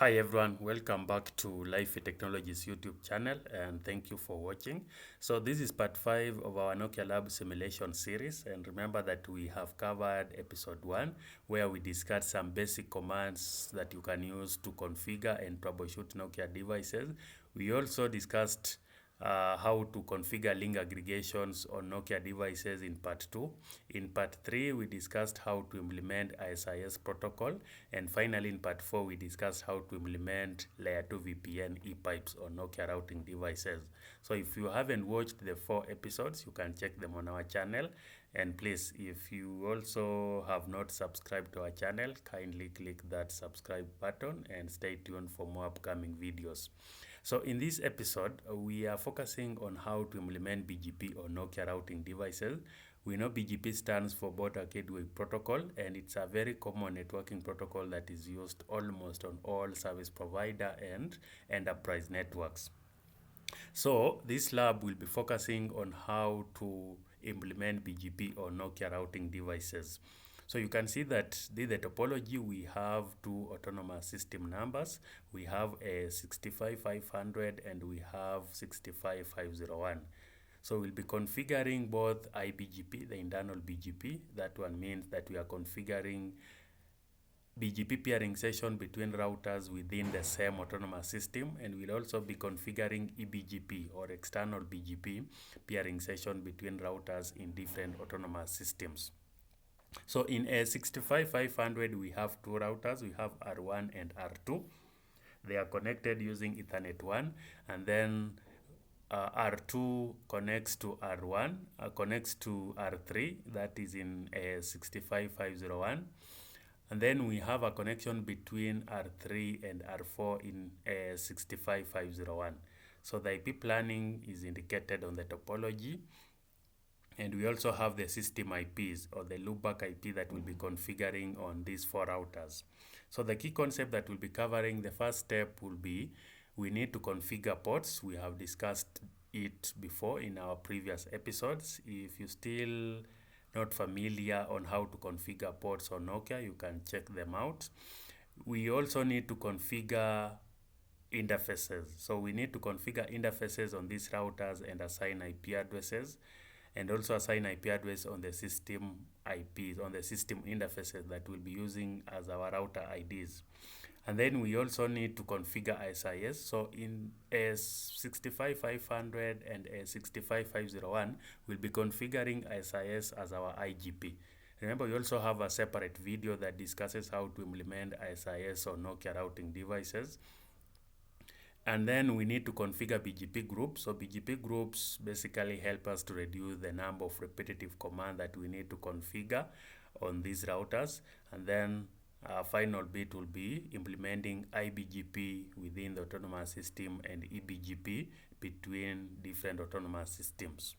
Hi everyone, welcome back to Life Technologies YouTube channel and thank you for watching. So this is part 5 of our Nokia Lab simulation series, and remember that we have covered episode 1 where we discussed some basic commands that you can use to configure and troubleshoot Nokia devices. We also discussed how to configure link aggregations on Nokia devices in part 2. In part 3, we discussed how to implement ISIS protocol. And finally, in part 4, we discussed how to implement layer 2 VPN e-pipes on Nokia routing devices. So if you haven't watched the 4 episodes, you can check them on our channel. And please, if you also have not subscribed to our channel, kindly click that subscribe button and stay tuned for more upcoming videos. So in this episode, we are focusing on how to implement BGP on Nokia routing devices. We know BGP stands for Border Gateway Protocol, and it's a very common networking protocol that is used almost on all service provider and enterprise networks. So this lab will be focusing on how to implement BGP on Nokia routing devices. So you can see that this is the topology. We have two autonomous system numbers. We have a 65500 and we have 65501. So we'll be configuring both IBGP, the internal BGP. That one means that we are configuring BGP peering session between routers within the same autonomous system, and we'll also be configuring EBGP or external BGP peering session between routers in different autonomous systems. So in a 65500, we have two routers. We have R1 and R2. They are connected using Ethernet 1, and then R2 connects to R1, connects to R3, that is in a 65501. And then we have a connection between R3 and R4 in a 65501. So the IP planning is indicated on the topology. And we also have the system IPs or the loopback IP that we'll be configuring on these four routers. So the key concept that we'll be covering, the first step will be we need to configure ports. We have discussed it before in our previous episodes. If you still not familiar on how to configure ports on Nokia, you can check them out. We also need to configure interfaces. So we need to configure interfaces on these routers and assign IP addresses, and also assign IP address on the system IPs, on the system interfaces that we'll be using as our router IDs. And then we also need to configure ISIS. So in a 65500 and a 65501, we'll be configuring ISIS as our IGP. Remember, we also have a separate video that discusses how to implement ISIS on Nokia routing devices. And then we need to configure BGP groups. So BGP groups basically help us to reduce the number of repetitive commands that we need to configure on these routers. And then our final bit will be implementing IBGP within the autonomous system and EBGP between different autonomous systems.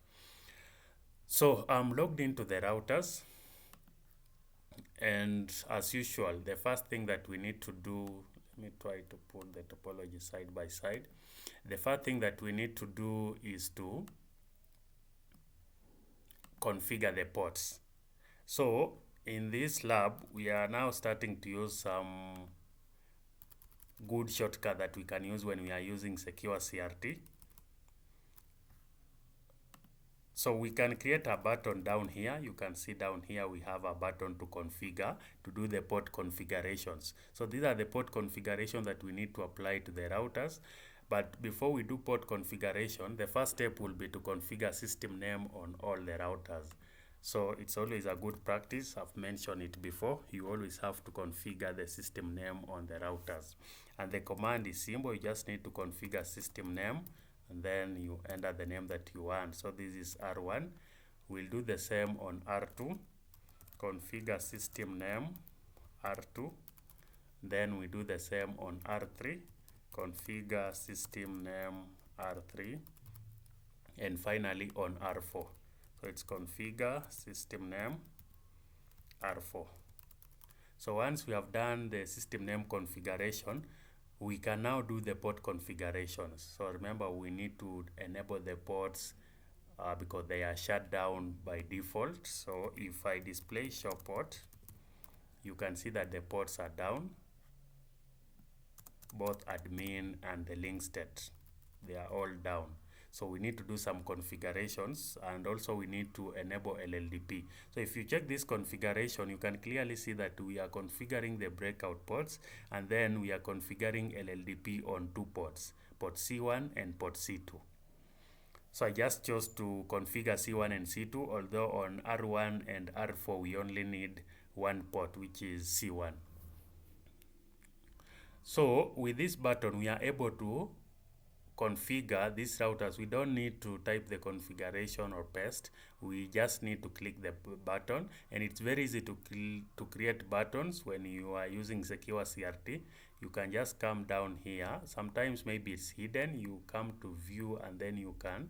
So I'm logged into the routers. And as usual, the first thing that we need to do, let me try to put the topology side by side. The first thing that we need to do is to configure the ports. So in this lab, we are now starting to use some good shortcut that we can use when we are using secure CRT. So we can create a button down here. You can see down here we have a button to configure, to do the port configurations. So these are the port configurations that we need to apply to the routers. But before we do port configuration, the first step will be to configure system name on all the routers. So it's always a good practice. I've mentioned it before. You always have to configure the system name on the routers. And the command is simple. You just need to configure system name, and then you enter the name that you want. So this is R1. We'll do the same on R2. Configure system name R2. Then we do the same on R3. Configure system name R3. And finally on R4. So it's configure system name R4. So once we have done the system name configuration, we can now do the port configurations. So remember, we need to enable the ports because they are shut down by default. So if I display show port, you can see that the ports are down. both admin and the link state. They are all down. So we need to do some configurations, and also we need to enable LLDP. So if you check this configuration, you can clearly see that we are configuring the breakout ports, and then we are configuring LLDP on 2 ports, port C1 and port C2. So I just chose to configure C1 and C2, although on R1 and R4 we only need 1 port, which is C1. So with this button, we are able to configure these routers. We don't need to type the configuration or paste. We just need to click the button, and it's very easy to create buttons when you are using secure CRT. You can just come down here. Sometimes maybe it's hidden. You come to view, and then you can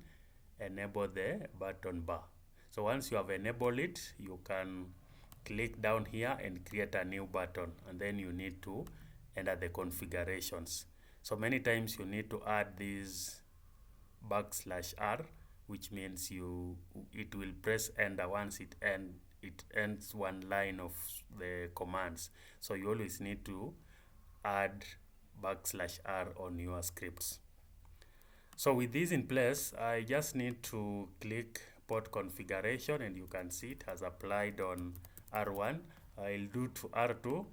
enable the button bar. So once you have enabled it, you can click down here and create a new button, and then you need to enter the configurations. So many times you need to add this \R, which means it will press enter once it ends one line of the commands. So you always need to add \R on your scripts. So with this in place, I just need to click port configuration, and you can see it has applied on R1. I'll do to R2.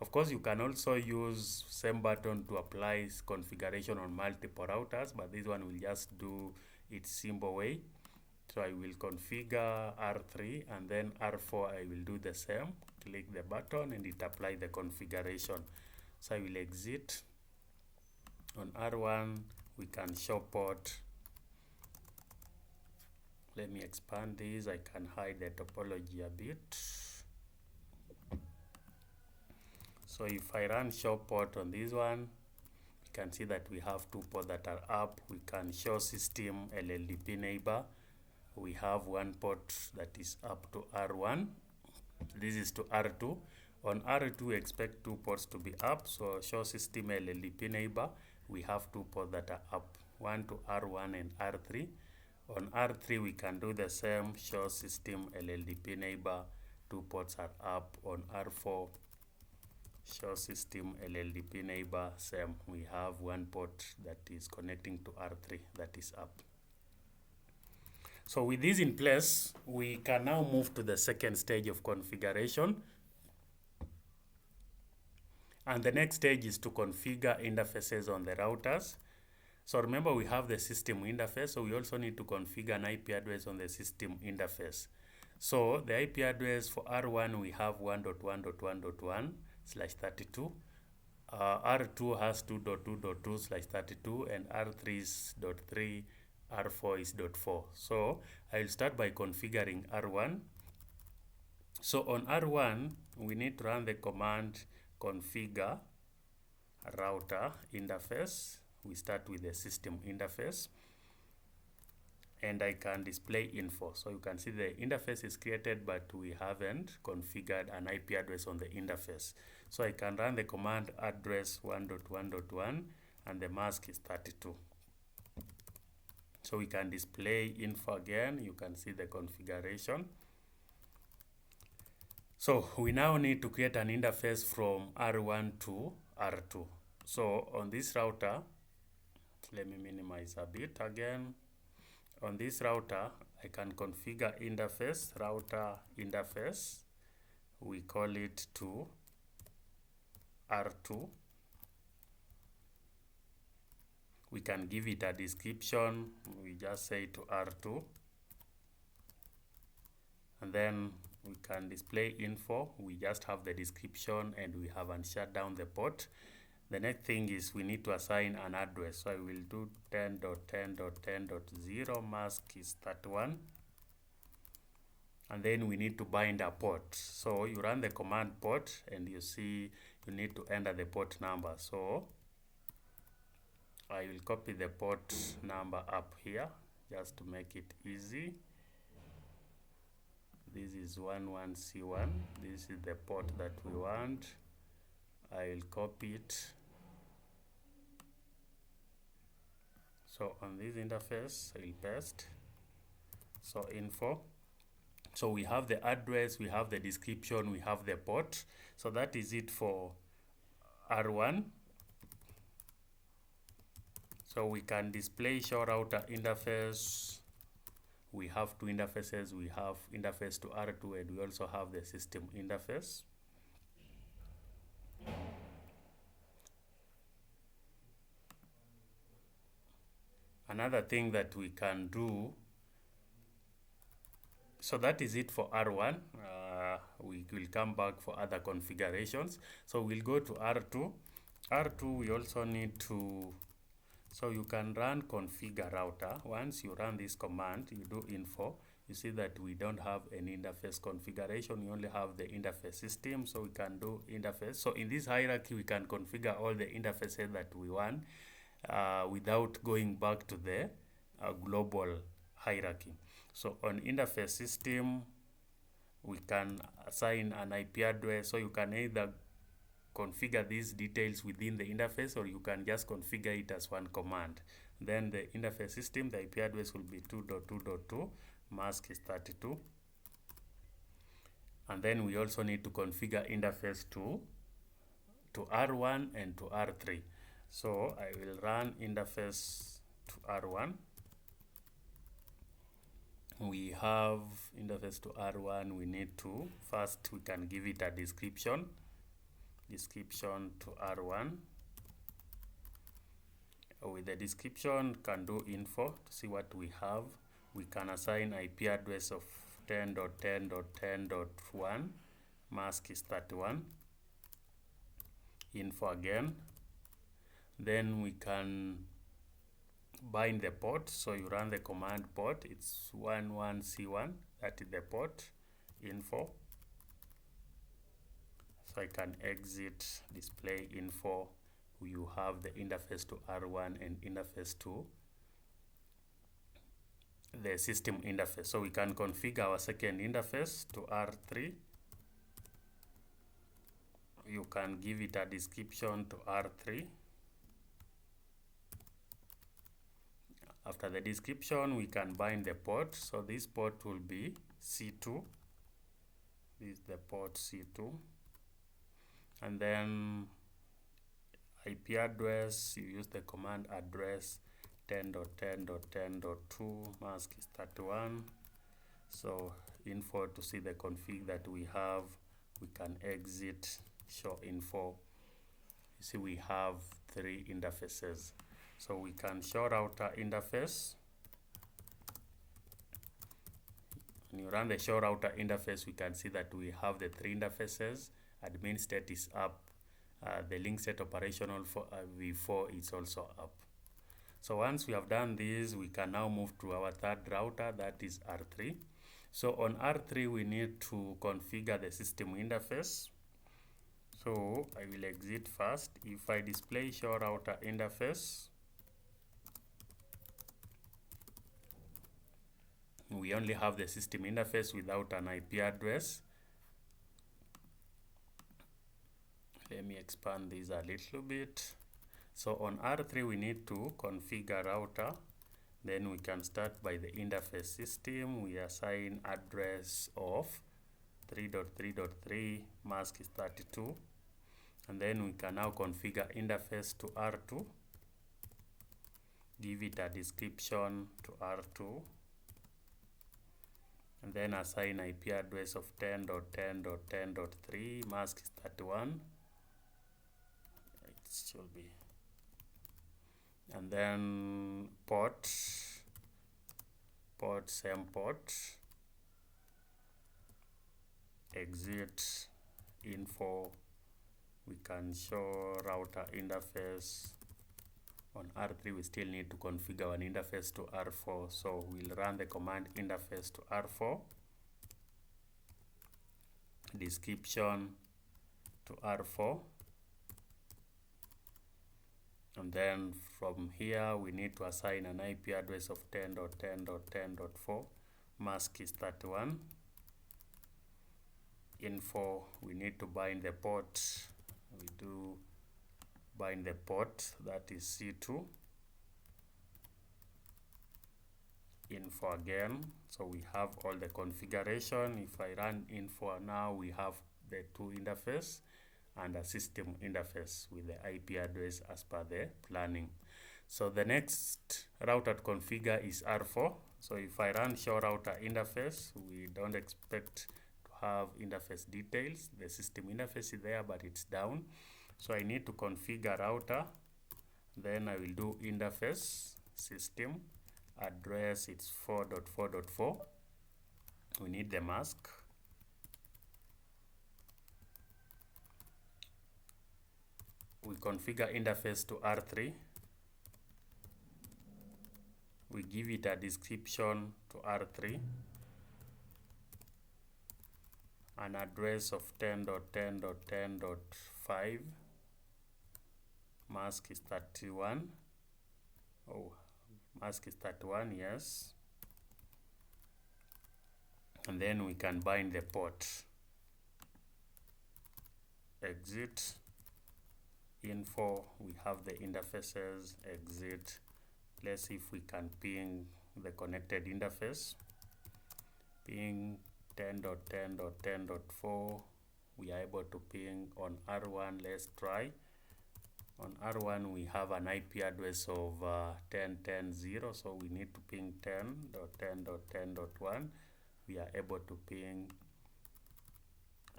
Of course, you can also use same button to apply configuration on multiple routers, but this one will just do it simple way. So I will configure R3, and then R4 I will do the same. Click the button and it apply the configuration. So I will exit. On R1, we can show port. Let me expand this. I can hide the topology a bit. So if I run show port on this one, you can see that we have 2 ports that are up. We can show system LLDP neighbor. We have 1 port that is up to R1. This is to R2. On R2, we expect 2 ports to be up. So show system LLDP neighbor, we have 2 ports that are up, 1 to R1 and R3. On R3, we can do the same, show system LLDP neighbor, 2 ports are up. On R4, show system LLDP neighbor, same, we have 1 port that is connecting to R3 that is up. So with this in place, we can now move to the second stage of configuration. And the next stage is to configure interfaces on the routers. So remember, we have the system interface, so we also need to configure an IP address on the system interface. So the IP address for R1, we have 1.1.1.1/32. R2 has 2.2.2/32, and R3 is .3, R4 is .4. So I'll start by configuring R1. So on R1, we need to run the command configure router interface. We start with the system interface, and I can display info. So you can see the interface is created, but we haven't configured an IP address on the interface. So I can run the command address 1.1.1, and the mask is 32. So we can display info again. You can see the configuration. So we now need to create an interface from R1 to R2. So on this router, let me minimize a bit again. On this router, I can configure interface, router interface. We call it to R2. We can give it a description. We just say to R2. And then we can display info. We just have the description, and we haven't shut down the port. The next thing is we need to assign an address. So I will do 10.10.10.0, mask is 31. And then we need to bind a port. So you run the command port, and you see you need to enter the port number. So I will copy the port number up here just to make it easy. This is 11C1. This is the port that we want. I will copy it. So on this interface, I will paste. So info. So we have the address, we have the description, we have the port. So that is it for R1. So we can display show router interface. We have two interfaces. We have interface to R2 and we also have the system interface. Another thing that we can do, so that is it for R1. We will come back for other configurations. So we'll go to R2. R2, we also need to, so you can run configure router. Once you run this command, you do info, you see that we don't have an interface configuration. We only have the interface system, so we can do interface. So in this hierarchy, we can configure all the interfaces that we want without going back to the global hierarchy. So on interface system, we can assign an IP address, so you can either configure these details within the interface or you can just configure it as one command. Then the interface system, the IP address will be 2.2.2, mask is 32. And then we also need to configure interface to R1 and to R3. So I will run interface to R1. We have interface to R1. We need to, first we can give it a description to R1. With the description, can do info to see what we have. We can assign IP address of 10.10.10.1, mask is 31. Info again. Then we can bind the port. So you run the command port, it's 11C1, that is the port, info. So I can exit, display info. You have the interface to R1 and interface to the system interface. So we can configure our second interface to R3. You can give it a description to R3. After the description, we can bind the port. So this port will be C2. This is the port C2. And then IP address, you use the command address 10.10.10.2, mask is 31. So info to see the config that we have. We can exit, show info. You see we have 3 interfaces. So we can show router interface. When you run the show router interface, we can see that we have the 3 interfaces. Admin state is up. The link set operational for v4 is also up. So once we have done this, we can now move to our third router, that is R3. So on R3, we need to configure the system interface. So I will exit first. If I display show router interface, we only have the system interface without an IP address. Let me expand this a little bit. So on R3, we need to configure router. Then we can start by the interface system. We assign address of 3.3.3, mask is 32. And then we can now configure interface to R2. Give it a description to R2. And then assign IP address of 10.10.10.3, mask is 31. It should be. And then port, same port. Exit, info. We can show router interface. On R3, we still need to configure an interface to R4. So we'll run the command interface to R4. Description to R4. And then from here, we need to assign an IP address of 10.10.10.4. Mask is 31. Info, we need to bind the port. We do bind the port, that is C2. Info again. So we have all the configuration. If I run info now, we have the 2 interface and a system interface with the IP address as per the planning. So the next router to configure is R4. So if I run show router interface, we don't expect to have interface details. The system interface is there, but it's down. So I need to configure router. Then I will do interface system address. It's 4.4.4. We need the mask. We configure interface to R3. We give it a description to R3, an address of 10.10.10.5, mask is 31. Oh, mask is 31, yes. And then we can bind the port. Exit, info, we have the interfaces, exit. Let's see if we can ping the connected interface. Ping 10.10.10.4. We are able to ping on R1. Let's try. On R1 we have an IP address of 10.10.0, so we need to ping 10.10.10.1. We are able to ping.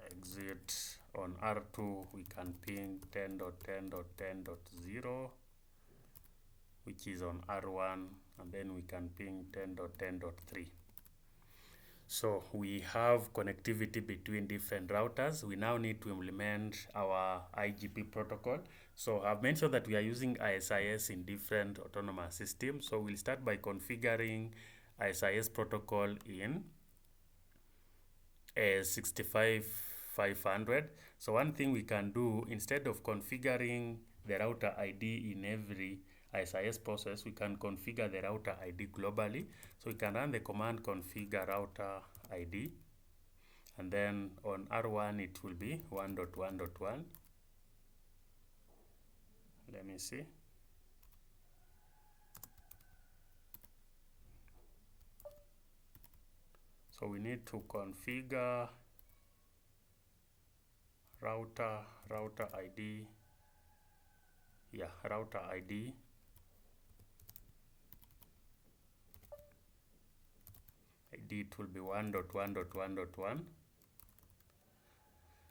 Exit. On R2 we can ping 10.10.10.0, which is on R1, and then we can ping 10.10.3. So we have connectivity between different routers. We now need to implement our IGP protocol. So I've mentioned that we are using ISIS in different autonomous systems. So we'll start by configuring ISIS protocol in 65500. So one thing we can do, instead of configuring the router ID in every ISIS process, we can configure the router ID globally. So we can run the command configure router ID, and then on R1 it will be 1.1.1. Let me see. So we need to configure router ID. Yeah, router ID. It will be 1.1.1.1.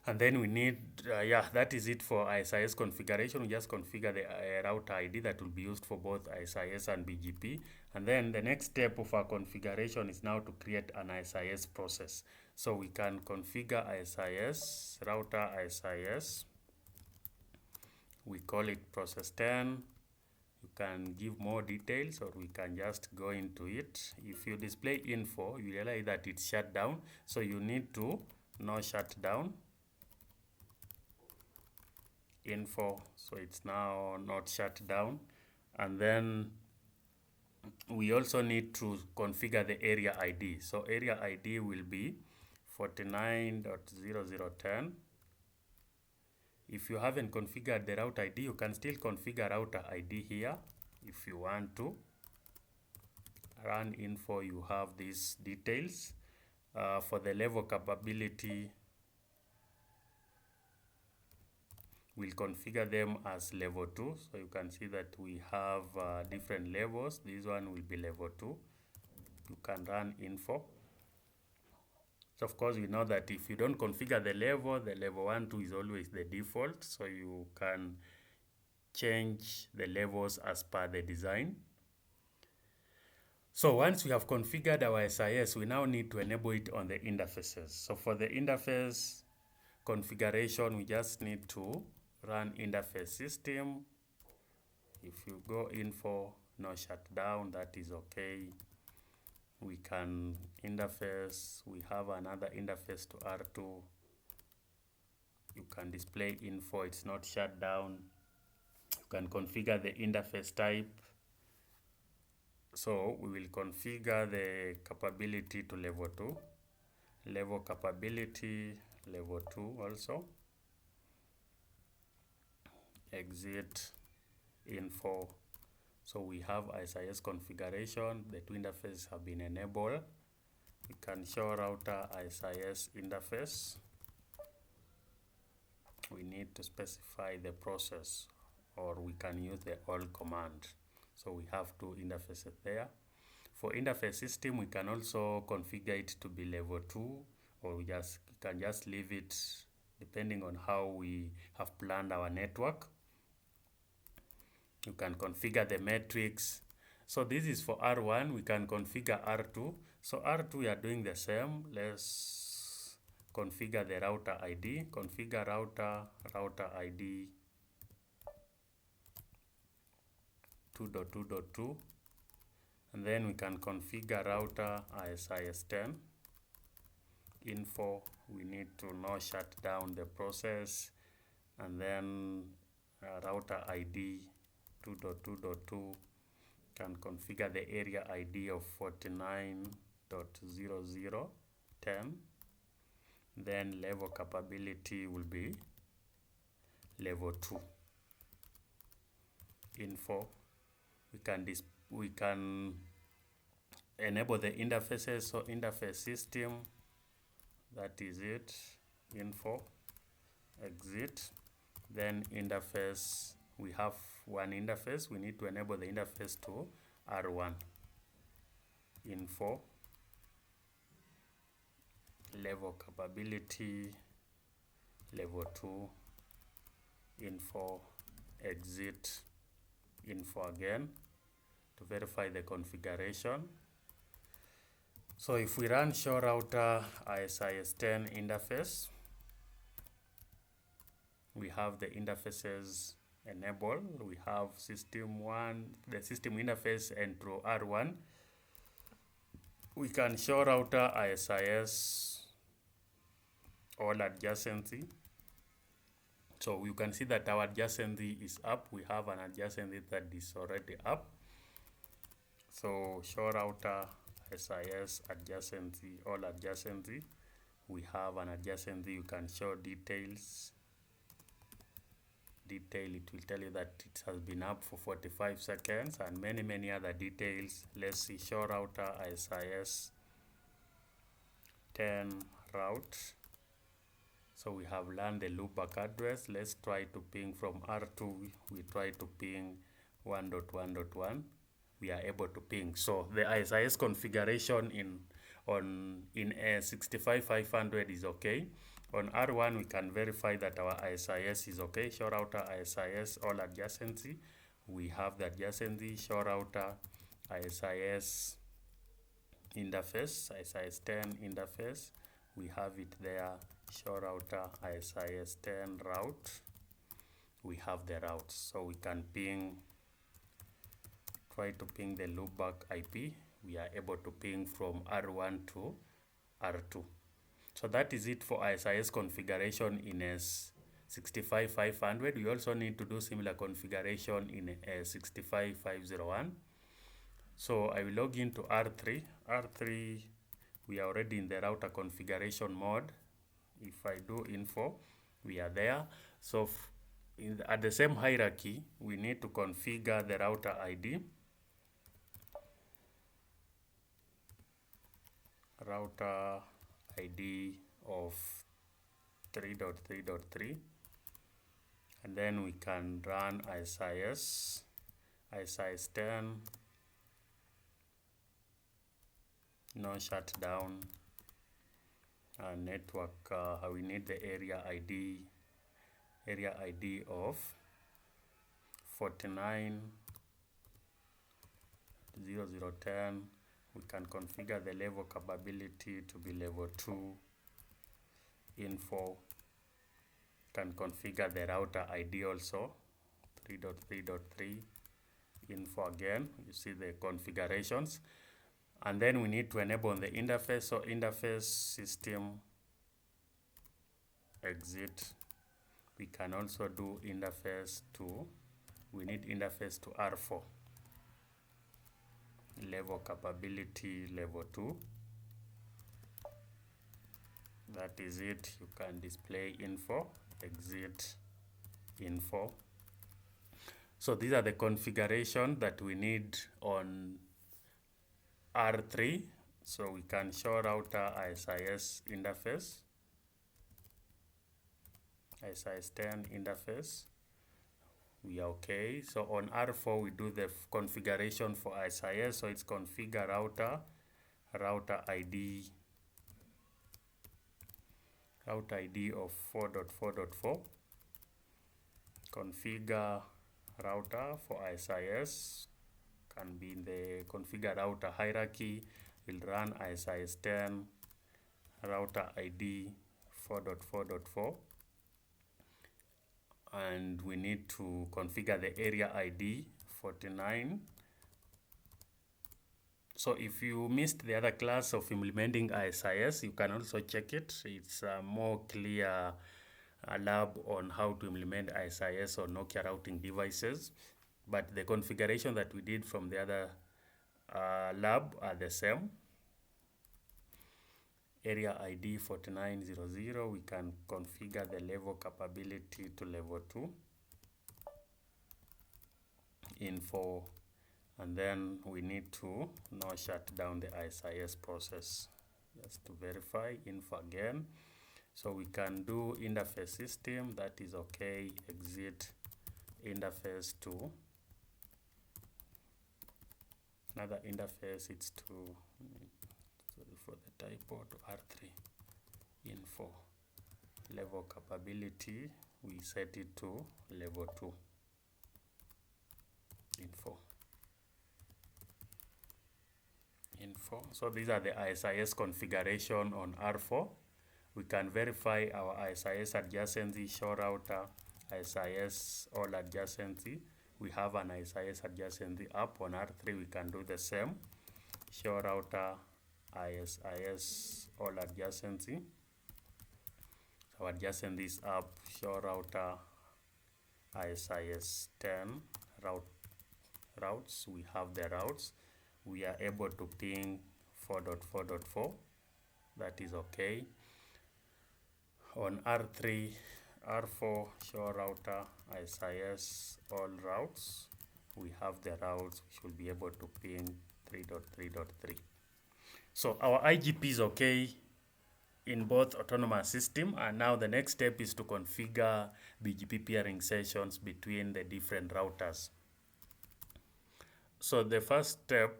And then we need, that is it for ISIS configuration. We just configure the router ID that will be used for both ISIS and BGP. And then the next step of our configuration is now to create an ISIS process. So we can configure ISIS, router ISIS. We call it process 10. You can give more details, or we can just go into it. If you display info, you realize that it's shut down. So you need to no shut down info, so it's now not shut down. And then we also need to configure the area ID. So area ID will be 49.0010. If you haven't configured the route ID, you can still configure router ID here if you want to. Run info, you have these details. For the level capability, we'll configure them as level 2. So you can see that we have different levels. This one will be level 2. You can run info. So of course, we know that if you don't configure the level 1, 2 is always the default. So you can change the levels as per the design. So once we have configured our SIS, we now need to enable it on the interfaces. So for the interface configuration, we just need to run interface system. If you go info, no shutdown, that is okay. We can interface, we have another interface to R2. You can display info, it's not shut down. You can configure the interface type. So we will configure the capability to level 2. Level capability, level 2 also. Exit info. So we have ISIS configuration. The two interfaces have been enabled. We can show router ISIS interface. We need to specify the process, or we can use the all command. So we have two interfaces there. For interface system, we can also configure it to be level 2, or we can just leave it depending on how we have planned our network. You can configure the metrics. So this is for R1. We can configure R2. So R2, we are doing the same. Let's configure the router ID. Configure router ID 2.2.2. And then we can configure router ISIS10 info. We need to now shut down the process, and then router ID 2.2.2 can configure the area ID of 49.0010. Then level capability will be level 2 info. We can enable the interfaces. So interface system, that is it, info, exit. Then interface, we have one interface. We need to enable the interface to R1 info, level capability level 2 info, exit, info again to verify the configuration. So if we run show router ISIS10 interface, we have the interfaces enabled. We have system 1, the system interface, and through R1 we can show router ISIS all adjacency. So you can see that our adjacency is up. We have an adjacency that is already up. So show router SIS adjacency, all adjacency. We have an adjacency. You can show details. It will tell you that it has been up for 45 seconds and many other details. Let's see show router ISIS 10 route. So we have learned the loopback address. Let's try to ping from R2. We try to ping 1.1.1. We are able to ping. So the ISIS configuration in a 65500 is okay. On R1, we can verify that our ISIS is okay. Show router ISIS all adjacency. We have the adjacency. Show router ISIS interface, ISIS 10 interface. We have it there. Show router ISIS 10 route. We have the route. So we can try to ping the loopback IP. We are able to ping from R1 to R2. So that is it for ISIS configuration in a 65500. We also need to do similar configuration in a 65501. So I will log into R3. R3, we are already in the router configuration mode. If I do info, we are there. So at the same hierarchy, we need to configure the router ID. Router ID of 3.3.3, and then we can run ISIS 10, no shutdown, network. We need the area ID of 49.0010. We can configure the level capability to be level 2 info. Can configure the router ID also 3.3.3 info again. You see the configurations, and then we need to enable the interface. So interface system exit. We can also do interface to, we need interface to R4. Level capability level 2. That is it. You can display info, exit, info. So these are the configuration that we need on R3. So we can show router ISIS interface, ISIS 10 interface. we are okay. So on R4 we do the configuration for SIS. So it's configure router ID of 4.4.4. Configure router for SIS can be in the configure router hierarchy. We'll run SIS 10 router ID 4.4.4, and we need to configure the area ID 49. So if you missed the other class of implementing SIS, you can also check it. It's a more clear lab on how to implement SIS on Nokia routing devices, but the configuration that we did from the other lab are the same. Area ID 4900, we can configure the level capability to level 2 info, and then we need to now shut down the SIS process just to verify info again. So we can do interface system, that is okay, exit interface to another interface, it's to, sorry for the typo, to R3 info. Level capability, we set it to level 2 info. So these are the SIS configuration on R4. We can verify our SIS adjacency, show router, SIS all adjacency. We have an SIS adjacency app on R3. We can do the same. Show router, SIS all adjacency. So adjacency is app, show router, SIS 10 routes. We have the routes. We are able to ping 4.4.4. That is okay. On R3, R4, show router, SIS, all routes. We have the routes, we should be able to ping 3.3.3. So our IGP is okay in both autonomous system, and now the next step is to configure BGP peering sessions between the different routers. So the first step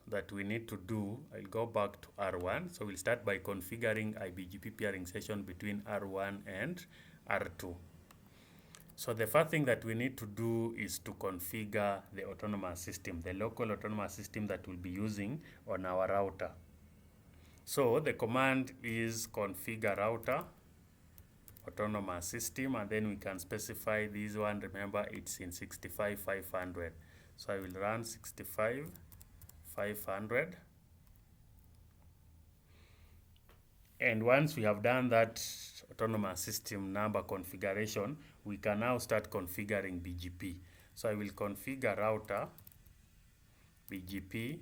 that we need to do, I'll go back to R1. So we'll start by configuring IBGP peering session between R1 and R2. So the first thing that we need to do is to configure the autonomous system, the local autonomous system that we'll be using on our router. So the command is configure router autonomous system, and then we can specify this one. Remember, it's in 65,500. So I will run 65,500. And once we have done that autonomous system number configuration, we can now start configuring BGP. So I will configure router BGP.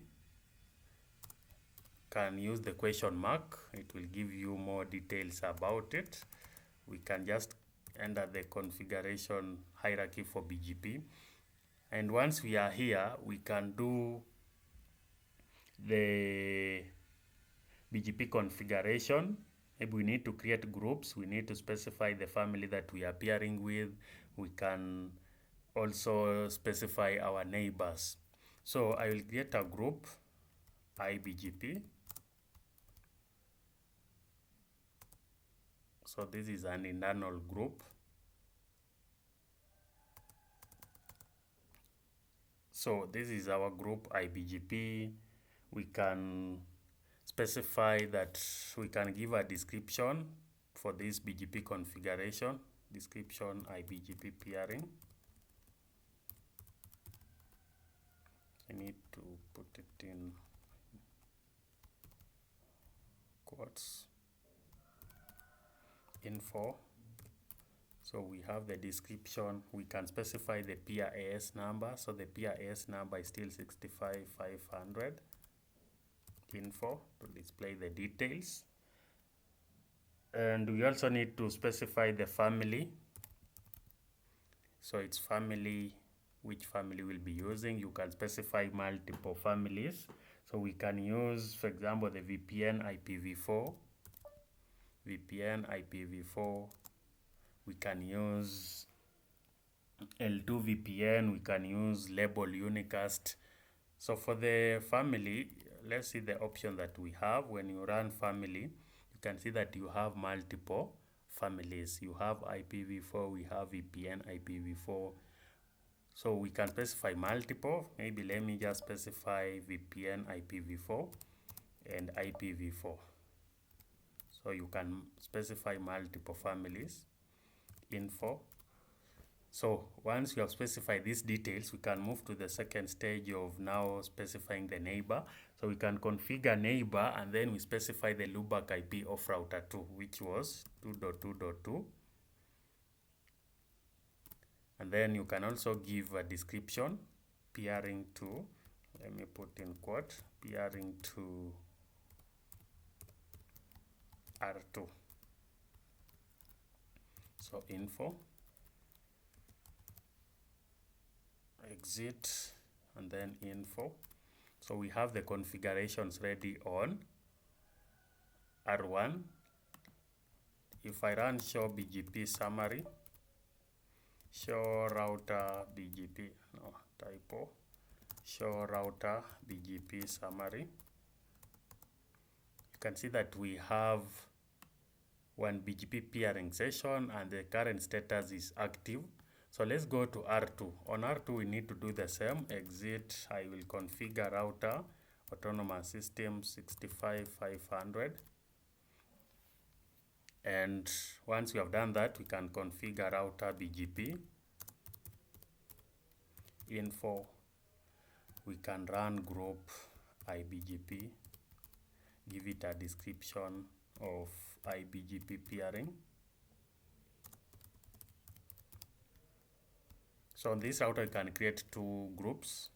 Can use the question mark. It will give you more details about it. We can just enter the configuration hierarchy for BGP. And once we are here, we can do the BGP configuration. Maybe we need to create groups. We need to specify the family that we are peering with. We can also specify our neighbors. So I will create a group, IBGP. So this is an internal group. So this is our group IBGP. We can specify that we can give a description for this BGP configuration. Description IBGP peering. I need to put it in quotes. Info. So we have the description. We can specify the PRAS number. So the PRAS number is still 65,500. Info to display the details. And we also need to specify the family. So it's family, which family we'll be using. You can specify multiple families. So we can use, for example, the VPN IPv4. VPN IPv4. We can use L2 VPN, we can use label unicast. So for the family, let's see the option that we have. When you run family, you can see that you have multiple families. You have IPv4, we have VPN IPv4. So we can specify multiple. Maybe let me just specify VPN IPv4 and IPv4. So you can specify multiple families. Info. So once you have specified these details, we can move to the second stage of now specifying the neighbor. So we can configure neighbor, and then we specify the loopback IP of router 2, which was 2.2.2. And then you can also give a description, peering to, let me put in quote, peering to R2. So info, exit, and then info. So we have the configurations ready on R1. If I run show BGP summary, show router BGP, no, typo, show router BGP summary, you can see that we have one BGP peering session and the current status is active. So let's go to R2. On R2, we need to do the same. Exit, I will configure router, autonomous system 65500. And once we have done that, we can configure router BGP. Info, we can run group IBGP, give it a description of IBGP peering. So on this router, you can create 2 groups.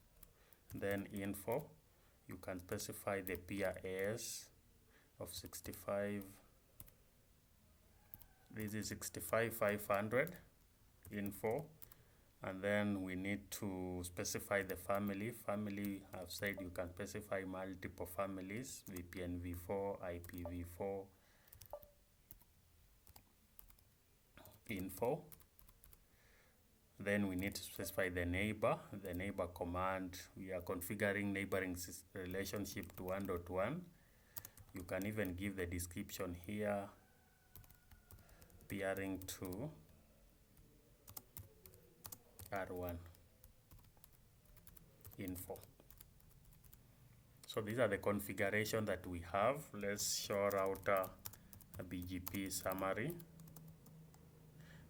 Then info, you can specify the peer as of 65. This is 65500 info. And then we need to specify the family. Family, I've said you can specify multiple families, VPN v4, IPv4, info. Then we need to specify the neighbor command. We are configuring neighboring relationship to 1.1. You can even give the description here, peering to R1 info. So these are the configuration that we have. Let's show router BGP summary.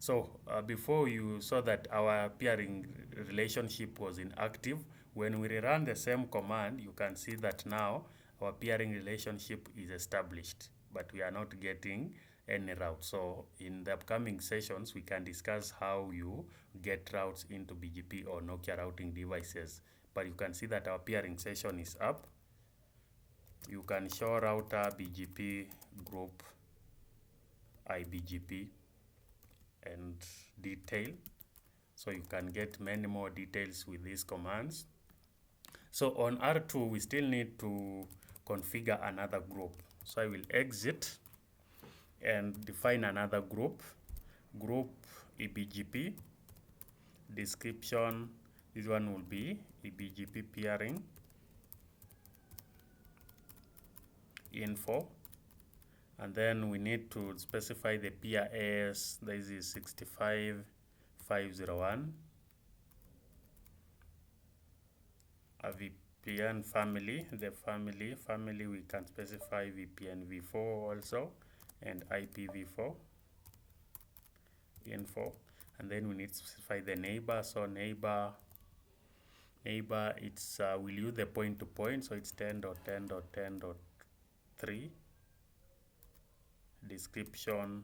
So before you saw that our peering relationship was inactive. When we run the same command, you can see that now our peering relationship is established, but we are not getting any route. So in the upcoming sessions, we can discuss how you get routes into BGP or Nokia routing devices. But you can see that our peering session is up. You can show router BGP group IBGP and detail. So you can get many more details with these commands. So on R2, we still need to configure another group. So I will exit and define another group EBGP. Description, this one will be EBGP peering. Info, and then we need to specify the peer as, this is 65501. A VPN family, the family we can specify VPN v4 also, and IPv4 info. And then we need to specify the neighbor. So neighbor, it's we'll use the point to point, so it's 10.10.10.3. description,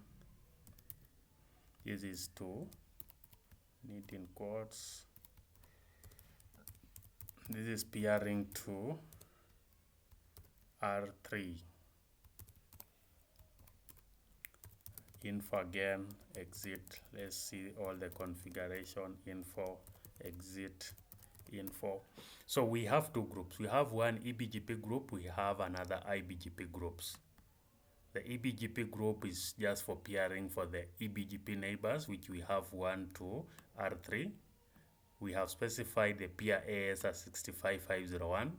this is to, need in quotes, this is peering to R3. Info again, exit. Let's see all the configuration. Info, exit, info. So we have 2 groups. We have one EBGP group, we have another IBGP groups. The EBGP group is just for peering for the EBGP neighbors, which we have 1, 2, R3. We have specified the peer AS as 65501.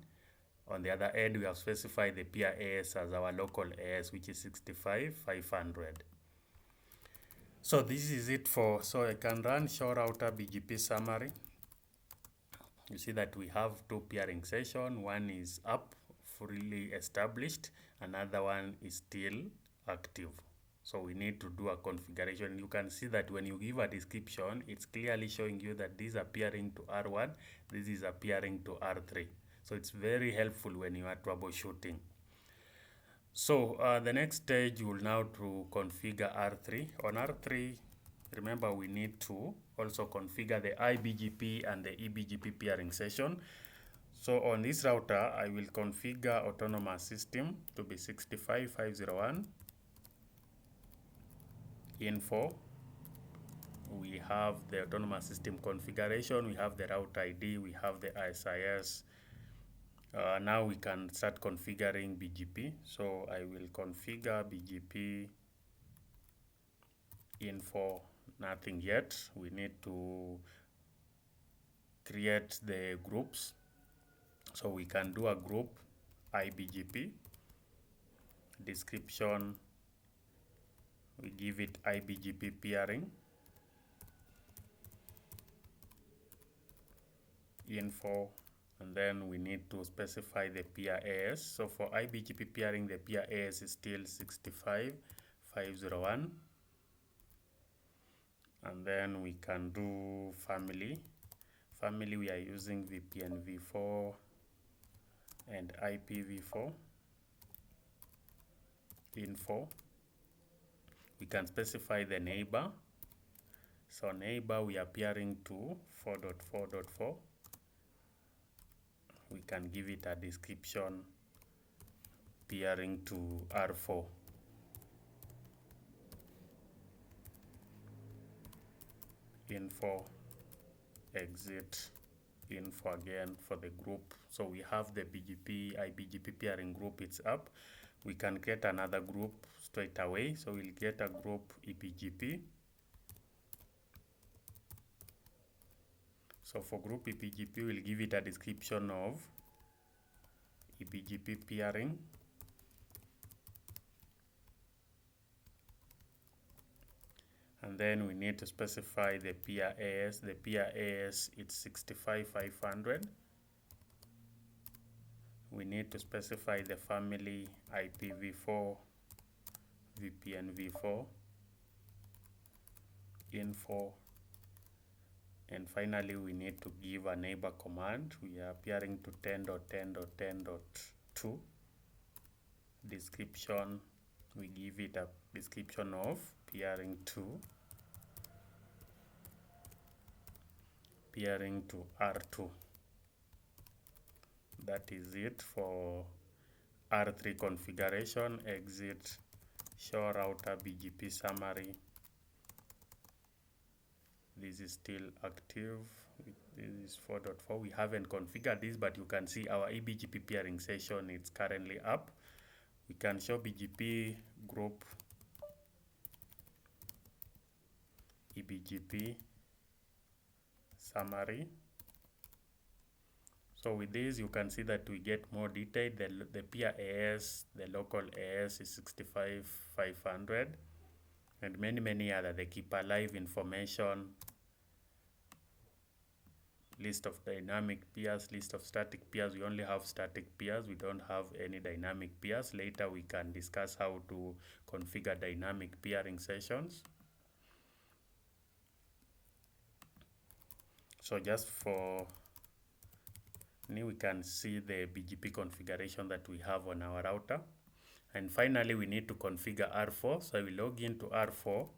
On the other end, we have specified the peer AS as our local AS, which is 65500. So this is it for, so I can run show router BGP summary. You see that we have two peering sessions. One is up, fully established. Another one is still active. So we need to do a configuration. You can see that when you give a description, it's clearly showing you that this is appearing to R1, this is appearing to R3. So it's very helpful when you are troubleshooting. So the next stage, you will now to configure R3. On R3, remember we need to also configure the IBGP and the EBGP peering session. So on this router, I will configure autonomous system to be 65501. Info, we have the autonomous system configuration, we have the route ID, we have the ISIS. Now we can start configuring BGP. So I will configure BGP info, nothing yet. We need to create the groups. So we can do a group IBGP description. We give it IBGP peering info, and then we need to specify the peer AS. So for IBGP peering, the peer AS is still 65501. And then we can do family. Family, we are using VPN v4 and IPv4 info. We can specify the neighbor. So neighbor, we are peering to 4.4.4. We can give it a description peering to R4. Info, exit, info again for the group. So we have the BGP, IBGP peering group, it's up. We can get another group straight away. So we'll get a group EBGP. So for group EBGP, we'll give it a description of EBGP peering. And then we need to specify the peer AS. The peer AS, it's 65500. We need to specify the family IPv4, VPN v4, info, and finally we need to give a neighbor command. We are peering to 10.10.10.2. Description, we give it a description of peering to R2. That is it for R3 configuration. Exit, show router BGP summary. This is still active. This is 4.4. We haven't configured this, but you can see our EBGP peering session is currently up. We can show BGP group EBGP summary. So with this, you can see that we get more detail. The peer AS, the local AS is 65500, and many other. They keep alive information, list of dynamic peers, list of static peers. We only have static peers. We don't have any dynamic peers. Later we can discuss how to configure dynamic peering sessions. So just for we can see the BGP configuration that we have on our router. And finally, we need to configure R4. So I will log into R4,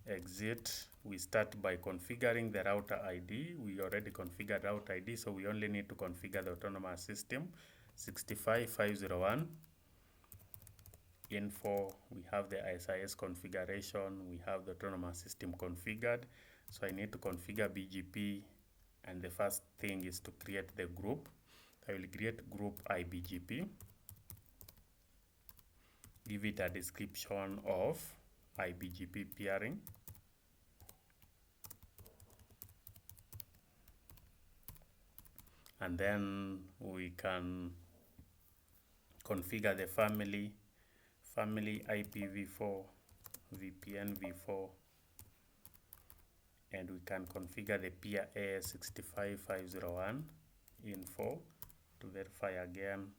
exit. We start by configuring the router ID. We already configured router ID, so we only need to configure the autonomous system, 65501. Info, we have the ISIS configuration, we have the autonomous system configured. So I need to configure BGP, and the first thing is to create the group. I will create group IBGP, give it a description of IBGP peering, and then we can configure the family IPv4 VPN v4, and we can configure the peer AS65501 info. To verify again,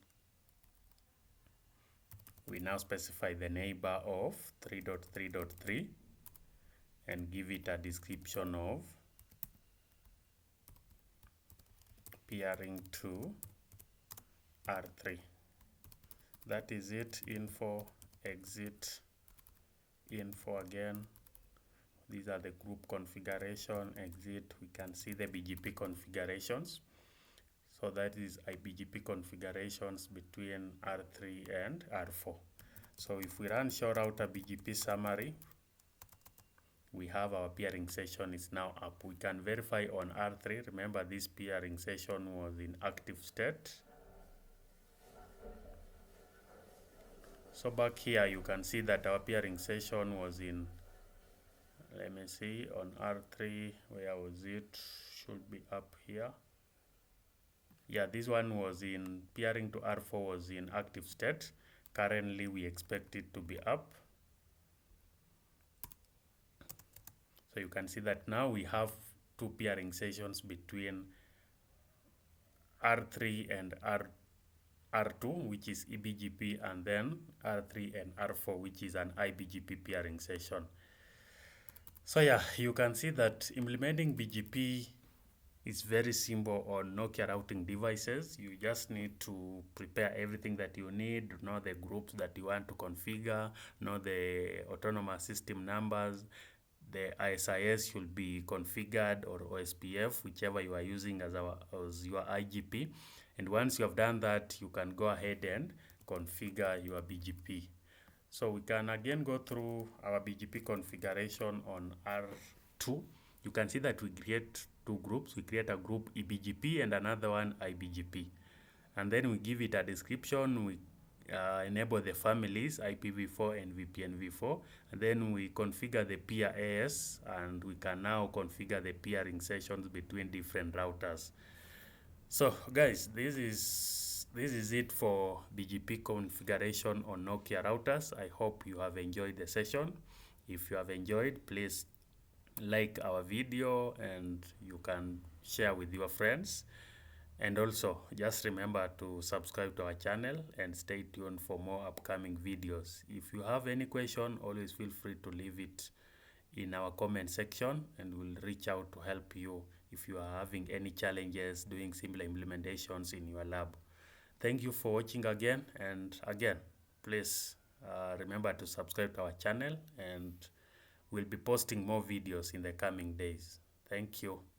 we now specify the neighbor of 3.3.3 and give it a description of peering to R3. That is it. Info, exit, info again. These are the group configuration. Exit, we can see the BGP configurations. So that is IBGP configurations between R3 and R4. So if we run show router BGP summary, we have our peering session is now up. We can verify on R3. Remember, this peering session was in active state. So back here, you can see that our peering session was in, let me see, on R3, where was it? Should be up here. Yeah, this one was in peering to R4 was in active state. Currently, we expect it to be up. So you can see that now we have two peering sessions between R3 and R2, which is EBGP, and then R3 and R4, which is an IBGP peering session. So yeah, you can see that implementing BGP is very simple on Nokia routing devices. You just need to prepare everything that you need, know the groups that you want to configure, know the autonomous system numbers. The ISIS should be configured, or OSPF, whichever you are using as your IGP. And once you have done that, you can go ahead and configure your BGP. So we can again go through our BGP configuration on R2. You can see that we create two groups. We create a group EBGP and another one IBGP. And then we give it a description. We enable the families IPv4 and VPN v4, and then we configure the peer AS, and we can now configure the peering sessions between different routers. So guys, this is it for BGP configuration on Nokia routers. I hope you have enjoyed the session. If you have enjoyed, please like our video and you can share with your friends. And also, just remember to subscribe to our channel and stay tuned for more upcoming videos. If you have any question, always feel free to leave it in our comment section, and we'll reach out to help you if you are having any challenges doing similar implementations in your lab. Thank you for watching again, and again, please remember to subscribe to our channel, and we'll be posting more videos in the coming days. Thank you.